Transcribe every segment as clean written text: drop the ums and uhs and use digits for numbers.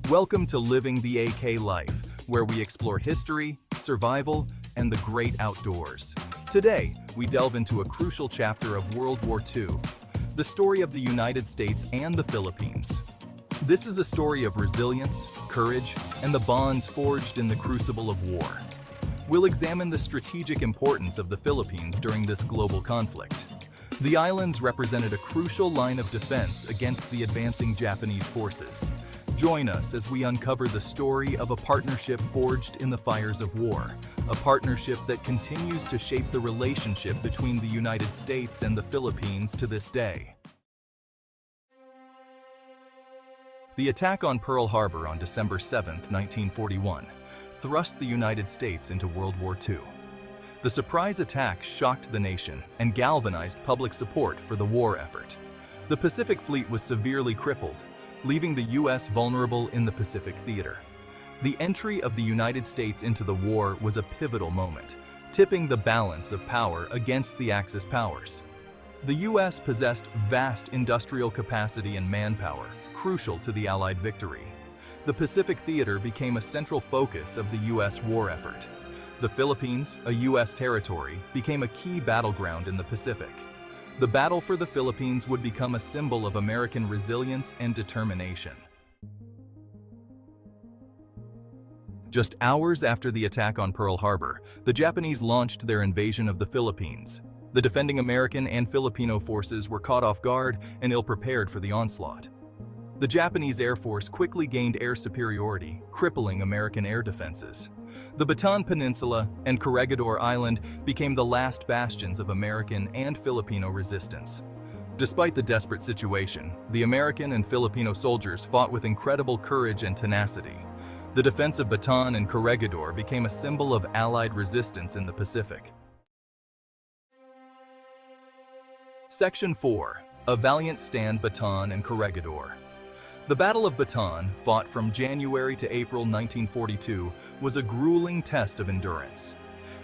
Welcome to Living the AK Life, where we explore history, survival, and the great outdoors. Today, we delve into a crucial chapter of World War II, the story of the United States and the Philippines. This is a story of resilience, courage, and the bonds forged in the crucible of war. We'll examine the strategic importance of the Philippines during this global conflict. The islands represented a crucial line of defense against the advancing Japanese forces. Join us as we uncover the story of a partnership forged in the fires of war, a partnership that continues to shape the relationship between the United States and the Philippines to this day. The attack on Pearl Harbor on December 7, 1941, thrust the United States into World War II. The surprise attack shocked the nation and galvanized public support for the war effort. The Pacific Fleet was severely crippled, leaving the U.S. vulnerable in the Pacific theater. The entry of the United States into the war was a pivotal moment, tipping the balance of power against the Axis powers. The U.S. possessed vast industrial capacity and manpower, crucial to the Allied victory. The Pacific theater became a central focus of the U.S. war effort. The Philippines, a U.S. territory, became a key battleground in the Pacific. The battle for the Philippines would become a symbol of American resilience and determination. Just hours after the attack on Pearl Harbor, the Japanese launched their invasion of the Philippines. The defending American and Filipino forces were caught off guard and ill-prepared for the onslaught. The Japanese Air Force quickly gained air superiority, crippling American air defenses. The Bataan Peninsula and Corregidor Island became the last bastions of American and Filipino resistance. Despite the desperate situation, the American and Filipino soldiers fought with incredible courage and tenacity. The defense of Bataan and Corregidor became a symbol of Allied resistance in the Pacific. Section 4. A valiant stand, Bataan and Corregidor. The Battle of Bataan, fought from January to April 1942, was a grueling test of endurance.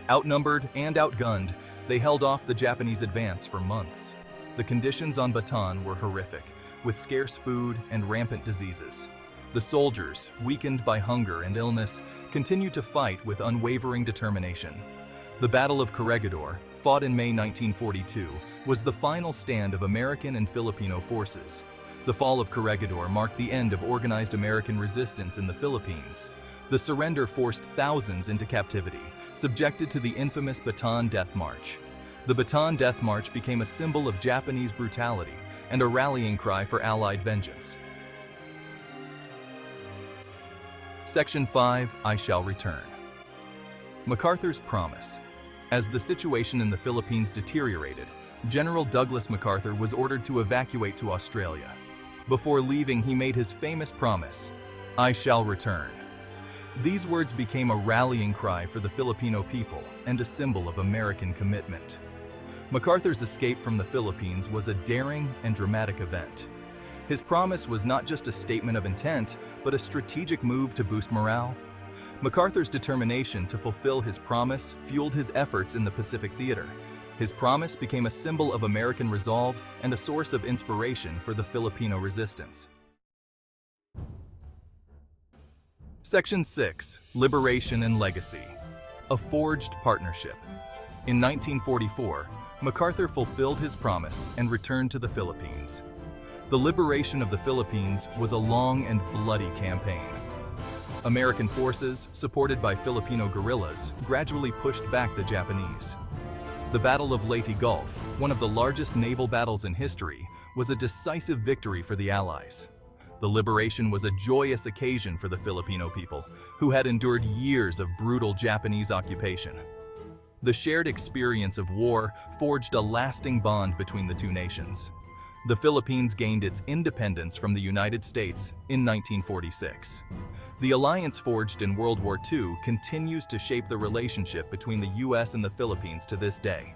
Outnumbered and outgunned, they held off the Japanese advance for months. The conditions on Bataan were horrific, with scarce food and rampant diseases. The soldiers, weakened by hunger and illness, continued to fight with unwavering determination. The Battle of Corregidor, fought in May 1942, was the final stand of American and Filipino forces. The fall of Corregidor marked the end of organized American resistance in the Philippines. The surrender forced thousands into captivity, subjected to the infamous Bataan Death March. The Bataan Death March became a symbol of Japanese brutality and a rallying cry for Allied vengeance. Section 5. I shall return. MacArthur's promise. As the situation in the Philippines deteriorated, General Douglas MacArthur was ordered to evacuate to Australia. Before leaving, he made his famous promise, "I shall return." These words became a rallying cry for the Filipino people and a symbol of American commitment. MacArthur's escape from the Philippines was a daring and dramatic event. His promise was not just a statement of intent, but a strategic move to boost morale. MacArthur's determination to fulfill his promise fueled his efforts in the Pacific theater. His promise became a symbol of American resolve and a source of inspiration for the Filipino resistance. Section 6. Liberation and Legacy. A forged partnership. In 1944, MacArthur fulfilled his promise and returned to the Philippines. The liberation of the Philippines was a long and bloody campaign. American forces, supported by Filipino guerrillas, gradually pushed back the Japanese. The Battle of Leyte Gulf, one of the largest naval battles in history, was a decisive victory for the Allies. The liberation was a joyous occasion for the Filipino people, who had endured years of brutal Japanese occupation. The shared experience of war forged a lasting bond between the two nations. The Philippines gained its independence from the United States in 1946. The alliance forged in World War II continues to shape the relationship between the U.S. and the Philippines to this day.